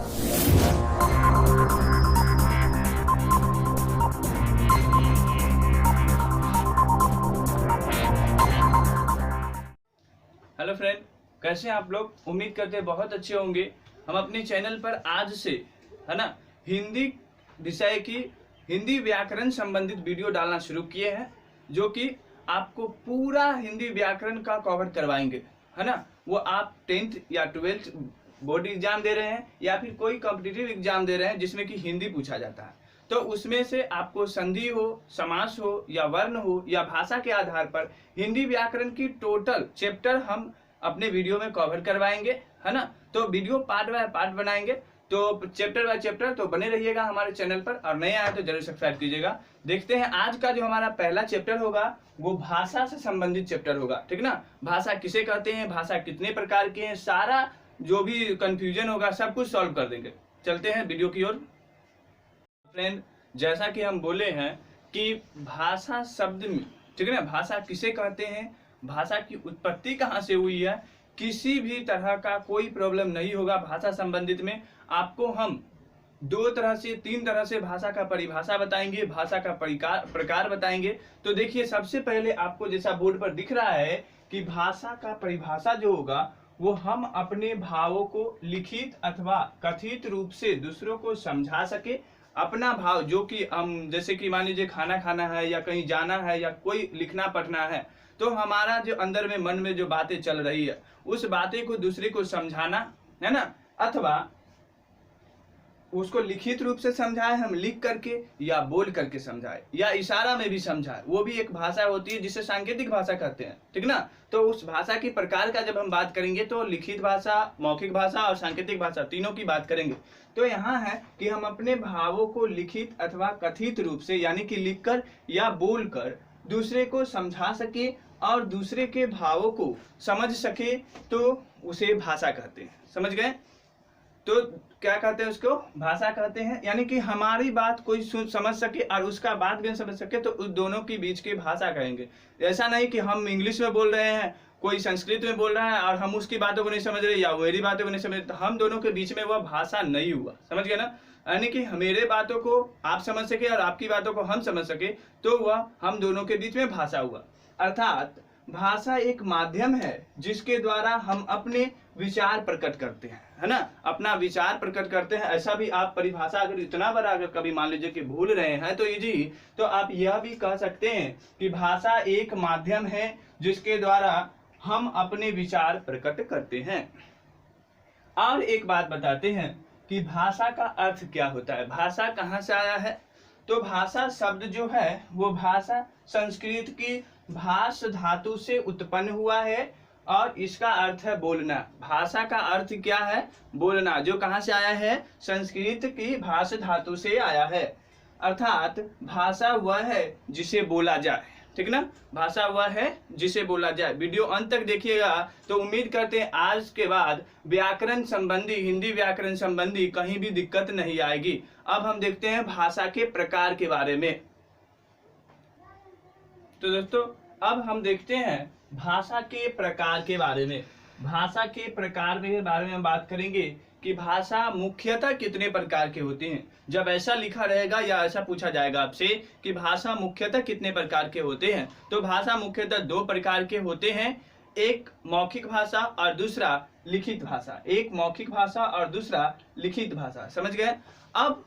Hello friend, कैसे हैं आप लोग? उम्मीद करते हैं बहुत अच्छे होंगे। हम अपने चैनल पर आज से है ना हिंदी विषय की हिंदी व्याकरण संबंधित वीडियो डालना शुरू किए हैं, जो कि आपको पूरा हिंदी व्याकरण का कवर करवाएंगे, है ना। वो आप 10th या 12th बोर्ड एग्जाम दे रहे हैं या फिर कोई कॉम्पिटिटिव एग्जाम दे रहे हैं जिसमें कि हिंदी पूछा जाता है, तो उसमें से आपको संधि हो, समास हो या वर्ण हो या भाषा के आधार पर हिंदी व्याकरण की टोटल चैप्टर हम अपने वीडियो में कवर करवाएंगे, है ना। तो वीडियो पार्ट बाय पार्ट बनाएंगे, तो चैप्टर बाय चैप्टर। तो बने रहिएगा हमारे चैनल पर, और नए आए तो जरूर सब्सक्राइब कीजिएगा। देखते हैं आज का जो हमारा पहला चैप्टर होगा वो भाषा से संबंधित चैप्टर होगा, ठीक ना। भाषा किसे कहते हैं, भाषा कितने प्रकार के हैं, सारा जो भी कंफ्यूजन होगा सब कुछ सॉल्व कर देंगे। चलते हैं वीडियो की ओर। फ्रेंड, जैसा कि हम बोले हैं कि भाषा शब्द में, ठीक है ना, भाषा किसे कहते हैं, भाषा की उत्पत्ति कहाँ से हुई है, किसी भी तरह का कोई प्रॉब्लम नहीं होगा भाषा संबंधित में। आपको हम 2 तरह से 3 तरह से भाषा का परिभाषा बताएंगे, भाषा का प्रकार बताएंगे। तो देखिए, सबसे पहले आपको जैसा बोर्ड पर दिख रहा है कि भाषा का परिभाषा जो होगा वो हम अपने भावों को लिखित अथवा कथित रूप से दूसरों को समझा सके। अपना भाव जो कि हम, जैसे कि मान लीजिए खाना खाना है या कहीं जाना है या कोई लिखना पढ़ना है, तो हमारा जो अंदर में मन में जो बातें चल रही है उस बातें को दूसरे को समझाना, है ना। अथवा उसको लिखित रूप से समझाए हम, लिख करके या बोल करके समझाए या इशारा में भी समझाए, वो भी एक भाषा होती है जिसे सांकेतिक भाषा कहते हैं, ठीक ना। तो उस भाषा की प्रकार का जब हम बात करेंगे तो लिखित भाषा, मौखिक भाषा और सांकेतिक भाषा तीनों की बात करेंगे। तो यहाँ है कि हम अपने भावों को लिखित अथवा कथित रूप से यानी कि लिखकर या बोलकर दूसरे को समझा सके और दूसरे के भावों को समझ सके, तो उसे भाषा कहते हैं। समझ गए? तो क्या कहते हैं उसको? भाषा कहते हैं। यानी कि हमारी बात कोई समझ सके और उसका बात भी समझ सके, तो उस दोनों की बीच की भाषा कहेंगे। ऐसा नहीं कि हम इंग्लिश में बोल रहे हैं, कोई संस्कृत में बोल रहा है और हम उसकी बातों को नहीं समझ रहे या मेरी बातों को नहीं समझ रहे, तो हम दोनों के बीच में वह भाषा नहीं हुआ। समझ गए ना? यानी कि मेरे बातों को आप समझ सके और आपकी बातों को हम समझ सके, तो वह हम दोनों के बीच में भाषा हुआ। अर्थात भाषा एक माध्यम है जिसके द्वारा हम अपने विचार प्रकट करते हैं, है ना, अपना विचार प्रकट करते हैं। ऐसा भी आप परिभाषा अगर इतना बड़ा अगर कभी मान लीजिए कि भूल रहे हैं तो इजी, तो आप यह भी कह सकते हैं कि भाषा एक माध्यम है जिसके द्वारा हम अपने विचार प्रकट करते हैं। और एक बात बताते हैं कि भाषा का अर्थ क्या होता है, भाषा कहाँ से आया है। तो भाषा शब्द जो है वो भाषा संस्कृत की भाष धातु से उत्पन्न हुआ है और इसका अर्थ है बोलना। भाषा का अर्थ क्या है? बोलना, जो कहाँ से आया है? संस्कृत की भाष धातु से आया है। अर्थात भाषा वह है जिसे बोला जाए, ठीक ना। भाषा वह है जिसे बोला जाए। वीडियो अंत तक देखिएगा तो उम्मीद करते हैं आज के बाद व्याकरण संबंधी, हिंदी व्याकरण संबंधी कहीं भी दिक्कत नहीं आएगी। अब हम देखते हैं भाषा के प्रकार के बारे में। तो दोस्तों, अब हम देखते हैं भाषा के प्रकार के बारे में। भाषा के प्रकार के बारे में हम बात करेंगे कि भाषा मुख्यतः कितने प्रकार के होते हैं। जब ऐसा लिखा रहेगा या ऐसा पूछा जाएगा आपसे कि भाषा मुख्यतः कितने प्रकार के होते हैं, तो भाषा मुख्यतः 2 प्रकार के होते हैं, एक मौखिक भाषा और दूसरा लिखित भाषा। एक मौखिक भाषा और दूसरा लिखित भाषा। समझ गए? अब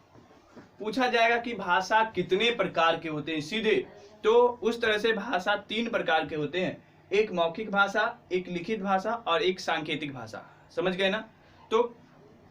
पूछा जाएगा कि भाषा कितने प्रकार के होते हैं सीधे, तो उस तरह से भाषा 3 प्रकार के होते हैं, एक मौखिक भाषा, एक लिखित भाषा और एक सांकेतिक भाषा। समझ गए ना? तो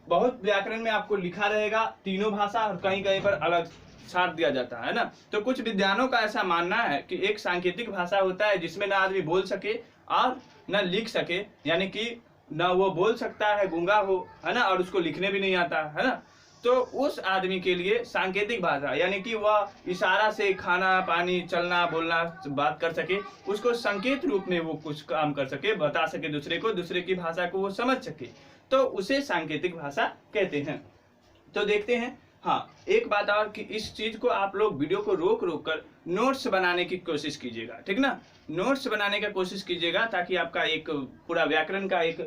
बहुत व्याकरण में आपको लिखा रहेगा तीनों भाषा और कहीं कहीं पर अलग छाट दिया जाता है ना। तो कुछ विद्वानों का ऐसा मानना है कि एक सांकेतिक भाषा होता है जिसमें ना आदमी बोल सके और न लिख सके, यानी कि न वो बोल सकता है, गूंगा हो, है ना, और उसको लिखने भी नहीं आता है ना। तो उस आदमी के लिए सांकेतिक भाषा, यानी कि वह इशारा से खाना पानी चलना बोलना बात कर सके, उसको संकेत रूप में वो कुछ काम कर सके, बता सके दूसरे को, दूसरे की भाषा को वो समझ सके, तो उसे सांकेतिक भाषा कहते हैं। तो देखते हैं। हाँ, एक बात और कि इस चीज को आप लोग वीडियो को रोक रोक कर नोट्स बनाने की कोशिश कीजिएगा, ठीक ना। नोट्स बनाने का कोशिश कीजिएगा ताकि आपका एक पूरा व्याकरण का एक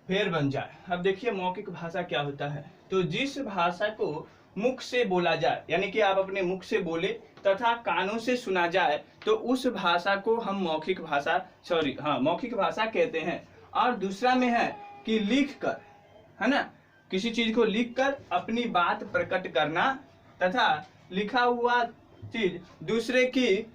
फेर बन जाए। अब देखिए मौखिक भाषा क्या होता है। तो जिस भाषा को मुख से बोला जाए, यानी कि आप अपने मुख से बोले तथा कानों से सुना जाए, तो उस भाषा को हम मौखिक भाषा कहते हैं। और दूसरा में है कि लिख कर, है ना, किसी चीज को लिख कर अपनी बात प्रकट करना तथा लिखा हुआ चीज दूसरे की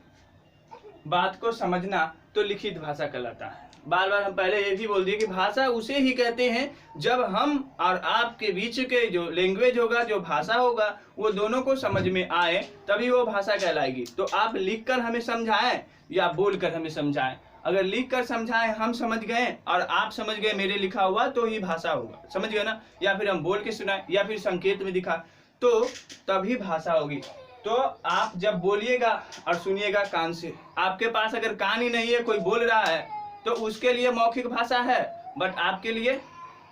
बात को समझना, तो लिखित भाषा कहलाता है। बार बार हम पहले ये भी बोल दिए कि भाषा उसे ही कहते हैं जब हम और आपके बीच के जो लैंग्वेज होगा, जो भाषा होगा, वो दोनों को समझ में आए, तभी वो भाषा कहलाएगी। तो आप लिख कर हमें समझाएं या बोल कर हमें समझाएं, अगर लिख कर समझाएं, हम समझ गए और आप समझ गए मेरे लिखा हुआ, तो ही भाषा होगा, समझ गए ना। या फिर हम बोल के सुनाएं या फिर संकेत में दिखा, तो तभी भाषा होगी। तो आप जब बोलिएगा और सुनिएगा कान से, आपके पास अगर कान ही नहीं है, कोई बोल रहा है, तो उसके लिए मौखिक भाषा है, बट आपके लिए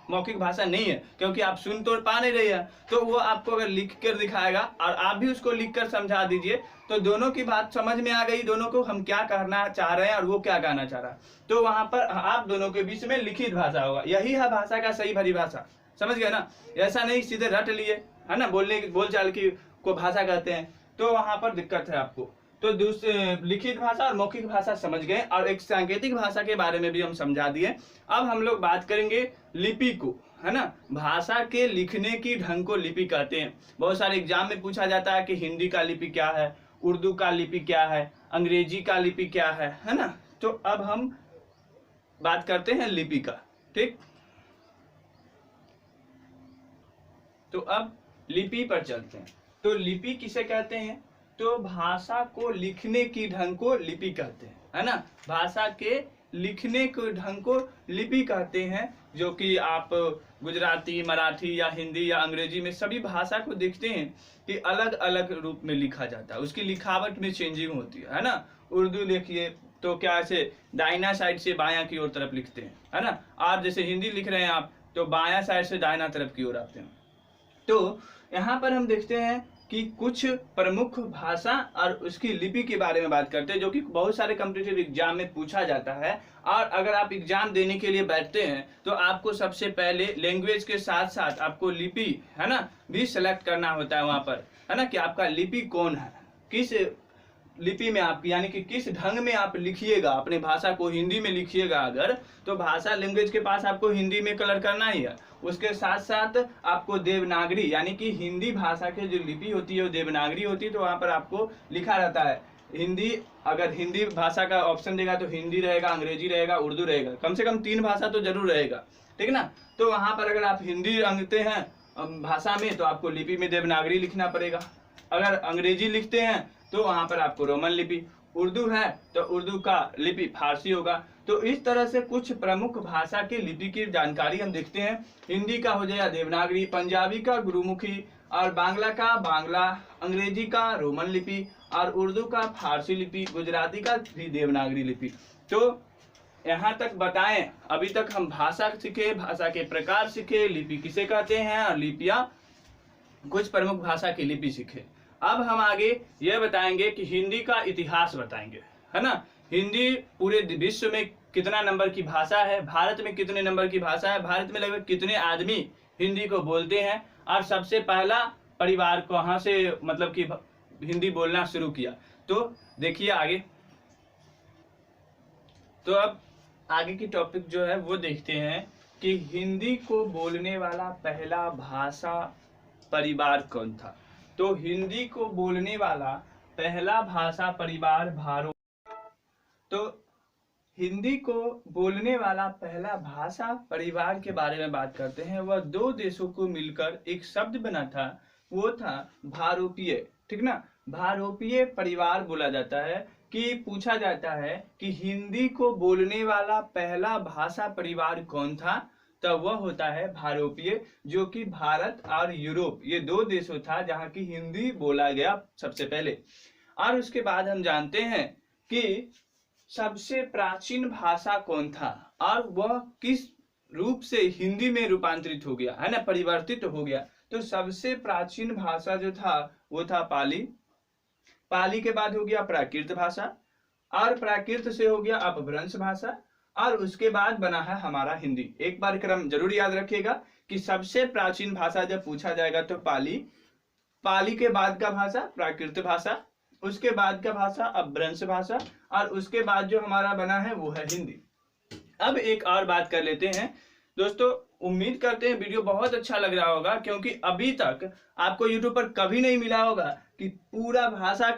मौखिक भाषा नहीं है, क्योंकि आप सुन तो पा नहीं रही है। तो वो आपको अगर लिख कर दिखाएगा और आप भी उसको लिख कर समझा दीजिए, तो दोनों की बात समझ में आ गई, दोनों को हम क्या कहना चाह रहे हैं और वो क्या कहना चाह रहा है, तो वहां पर आप दोनों के बीच में लिखित भाषा होगा। यही है भाषा का सही भरी भाषा, समझ गए ना। ऐसा नहीं सीधे रट लिए, है ना, बोलचाल की को भाषा कहते हैं, तो वहां पर दिक्कत है आपको। तो दूसरे लिखित भाषा और मौखिक भाषा समझ गए, और एक सांकेतिक भाषा के बारे में भी हम समझा दिए। अब हम लोग बात करेंगे लिपि को, है ना। भाषा के लिखने की ढंग को लिपि कहते हैं। बहुत सारे एग्जाम में पूछा जाता है कि हिंदी का लिपि क्या है, उर्दू का लिपि क्या है, अंग्रेजी का लिपि क्या है ना। तो अब हम बात करते हैं लिपि का, ठीक। तो अब लिपि पर चलते हैं। तो लिपि किसे कहते हैं, तो भाषा को लिखने की ढंग को लिपि कहते हैं, है ना। भाषा के लिखने के ढंग को लिपि कहते हैं, जो कि आप गुजराती, मराठी या हिंदी या अंग्रेजी में सभी भाषा को देखते हैं कि अलग अलग रूप में लिखा जाता है, उसकी लिखावट में चेंजिंग होती है ना। उर्दू देखिए तो क्या ऐसे दाहिना साइड से बायां की ओर तरफ लिखते हैं, है ना। और जैसे हिंदी लिख रहे हैं आप, तो बायां साइड से दाहिना तरफ की ओर आते हैं। तो यहाँ पर हम देखते हैं कि कुछ प्रमुख भाषा और उसकी लिपि के बारे में बात करते हैं, जो कि बहुत सारे कॉम्पिटिटिव एग्जाम में पूछा जाता है। और अगर आप एग्जाम देने के लिए बैठते हैं, तो आपको सबसे पहले लैंग्वेज के साथ साथ आपको लिपि, है ना, भी सिलेक्ट करना होता है वहां पर, है ना, कि आपका लिपि कौन है, किस लिपि में आप, यानी कि किस ढंग में आप लिखिएगा अपने भाषा को। हिंदी में लिखिएगा अगर, तो भाषा लैंग्वेज के पास आपको हिंदी में कलर करना ही है। उसके साथ साथ आपको देवनागरी, यानी कि हिंदी भाषा की जो लिपि होती है वो देवनागरी होती है, तो वहां पर आपको लिखा रहता है हिंदी। अगर हिंदी भाषा का ऑप्शन देगा तो हिंदी रहेगा, अंग्रेजी रहेगा, उर्दू रहेगा, कम से कम 3 भाषा तो जरूर रहेगा, ठीक ना। तो वहां पर अगर आप हिंदी अंगते हैं भाषा में, तो आपको लिपि में देवनागरी लिखना पड़ेगा। अगर अंग्रेजी लिखते हैं तो वहां पर आपको रोमन लिपि, उर्दू है तो उर्दू का लिपि फारसी होगा। तो इस तरह से कुछ प्रमुख भाषा की लिपि की जानकारी हम देखते हैं। हिंदी का हो जाएगा देवनागरी, पंजाबी का गुरुमुखी, और बांग्ला का बांग्ला, अंग्रेजी का रोमन लिपि, और उर्दू का फारसी लिपि, गुजराती का भी देवनागरी लिपि। तो यहाँ तक बताएं, अभी तक हम भाषा सीखे, भाषा के प्रकार सीखे, लिपि किसे कहते हैं, और लिपियां, कुछ प्रमुख भाषा की लिपि सीखे। अब हम आगे यह बताएंगे कि हिंदी का इतिहास बताएंगे, है ना। हिंदी पूरे विश्व में कितना नंबर की भाषा है, भारत में कितने नंबर की भाषा है, भारत में लगभग कितने आदमी हिंदी को बोलते हैं, और सबसे पहला परिवार कहाँ से मतलब कि हिंदी बोलना शुरू किया। तो देखिए आगे। तो अब आगे की टॉपिक जो है वो देखते हैं कि हिंदी को बोलने वाला पहला भाषा परिवार कौन था। तो हिंदी को बोलने वाला पहला भाषा परिवार तो हिंदी को बोलने वाला पहला भाषा परिवार के बारे में बात करते हैं। वह 2 देशों को मिलकर एक शब्द बना था, वो था भारोपीय, ठीक ना। भारोपीय परिवार बोला जाता है। कि पूछा जाता है कि हिंदी को बोलने वाला पहला भाषा परिवार कौन था, तो वह होता है भारोपीय, जो कि भारत और यूरोप, ये 2 देशों था जहां की हिंदी बोला गया सबसे पहले। और उसके बाद हम जानते हैं कि सबसे प्राचीन भाषा कौन था, और वह किस रूप से हिंदी में रूपांतरित हो गया, है ना, परिवर्तित हो गया। तो सबसे प्राचीन भाषा जो था वो था पाली। पाली के बाद हो गया प्राकृत भाषा, और प्राकृत से हो गया अपभ्रंश भाषा, और उसके बाद बना है हमारा हिंदी। एक बार क्रम जरूर याद रखिएगा कि सबसे प्राचीन भाषा जब पूछा जाएगा तो पाली, पाली के बाद का भाषा प्राकृत भाषा, उसके बाद का भाषा अपभ्रंश भाषा, और उसके बाद जो हमारा बना है वो है हिंदी। अब एक और बात कर लेते हैं दोस्तों, उम्मीद करते हैं वीडियो बहुत अच्छा लग रहा होगा, क्योंकि अभी तक आपको यूट्यूब पर कभी नहीं मिला होगा कि पूरा भाषा,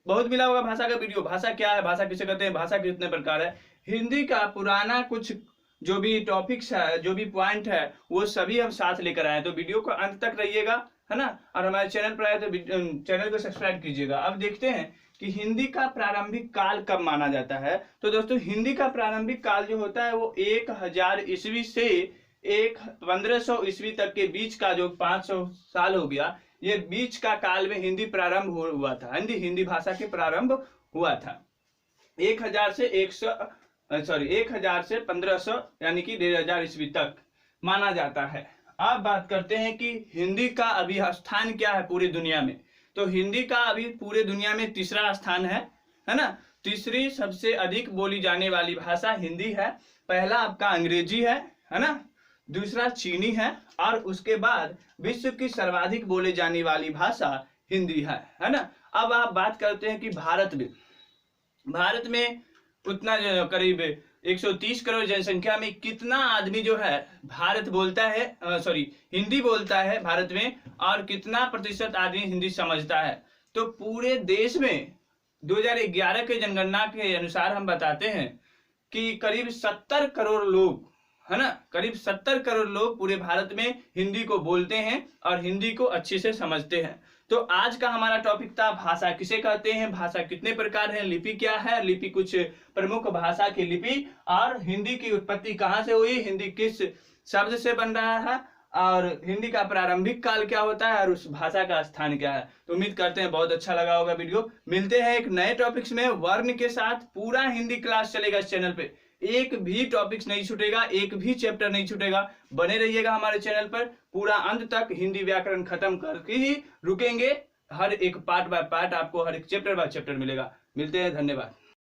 बहुत मिला होगा भाषा का वीडियो, भाषा क्या है, भाषा किसे कहते हैं, भाषा के कितने प्रकार है, हिंदी का पुराना कुछ जो भी टॉपिक्स है, जो भी पॉइंट है, वो सभी हम साथ लेकर आए। तो वीडियो को अंत तक रहिएगा, है ना, और हमारे चैनल पर आए तो चैनल को सब्सक्राइब कीजिएगा। अब देखते हैं कि हिंदी का प्रारंभिक काल कब माना जाता है। तो दोस्तों हिंदी का प्रारंभिक काल जो होता है वो 1000 ईस्वी से 1500 ईस्वी तक के बीच का, जो 500 साल हो गया, ये बीच का काल में हिंदी प्रारंभ हुआ था, हिंदी भाषा के प्रारंभ हुआ था। 1000 से 1500 यानी कि 1500 ईस्वी तक माना जाता है। अब बात करते हैं कि हिंदी का अभी स्थान क्या है पूरी दुनिया में। तो हिंदी का अभी पूरे दुनिया में तीसरा स्थान है ना। तीसरी सबसे अधिक बोली जाने वाली भाषा हिंदी है। पहला आपका अंग्रेजी है ना, दूसरा चीनी है, और उसके बाद विश्व की सर्वाधिक बोले जाने वाली भाषा हिंदी है ना। अब आप बात करते हैं कि भारत में उतना करीब 130 करोड़ जनसंख्या में कितना आदमी जो है भारत बोलता है, हिंदी बोलता है भारत में, और कितना प्रतिशत आदमी हिंदी समझता है। तो पूरे देश में 2011 के जनगणना के अनुसार हम बताते हैं कि करीब 70 करोड़ लोग, है ना, करीब 70 करोड़ लोग पूरे भारत में हिंदी को बोलते हैं और हिंदी को अच्छे से समझते हैं। तो आज का हमारा टॉपिक था भाषा किसे कहते हैं, भाषा कितने प्रकार है, लिपि क्या है, लिपि कुछ प्रमुख भाषा की लिपि, और हिंदी की उत्पत्ति कहाँ से हुई, हिंदी किस शब्द से बन रहा है, और हिंदी का प्रारंभिक काल क्या होता है, और उस भाषा का स्थान क्या है। तो उम्मीद करते हैं बहुत अच्छा लगा होगा वीडियो। मिलते हैं एक नए टॉपिक्स में वर्ण के साथ। पूरा हिंदी क्लास चलेगा इस चैनल पे, एक भी टॉपिक्स नहीं छूटेगा, एक भी चैप्टर नहीं छूटेगा। बने रहिएगा हमारे चैनल पर, पूरा अंत तक हिंदी व्याकरण खत्म करके ही रुकेंगे। हर एक पार्ट बाय पार्ट आपको हर एक चैप्टर बाय चैप्टर मिलेगा। मिलते हैं, धन्यवाद।